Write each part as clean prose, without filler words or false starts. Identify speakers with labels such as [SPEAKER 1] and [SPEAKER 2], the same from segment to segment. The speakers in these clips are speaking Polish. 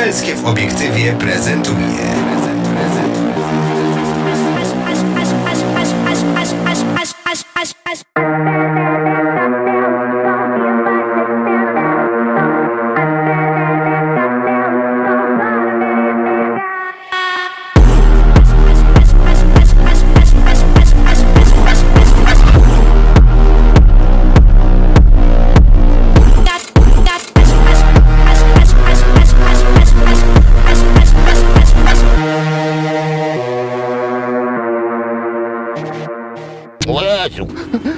[SPEAKER 1] Lubelskie w obiektywie prezentuje.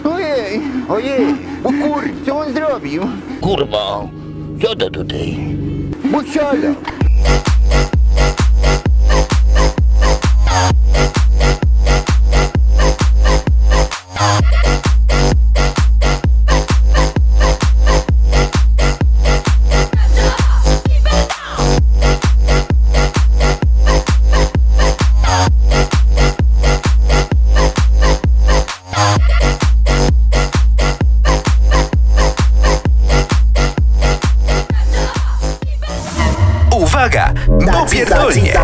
[SPEAKER 2] Ojej, ojej, o kur, co on zrobił?
[SPEAKER 3] Kurwa, co to tutaj?
[SPEAKER 2] Musiala.
[SPEAKER 1] Uwaga, bo pierdolnie!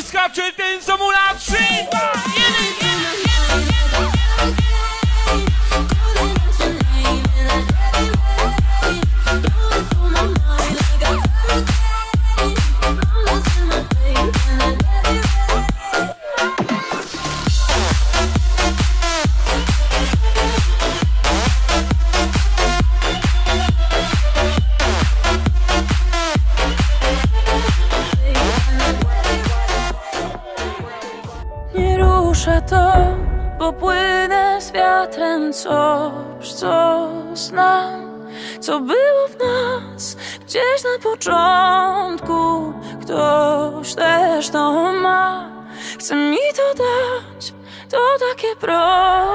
[SPEAKER 4] Skacze ten, co mu lat 3, 2, 1.
[SPEAKER 5] To, bo płynę z wiatrem coś, co znam, co było w nas gdzieś na początku. Ktoś też to ma, chce mi to dać, to takie proste.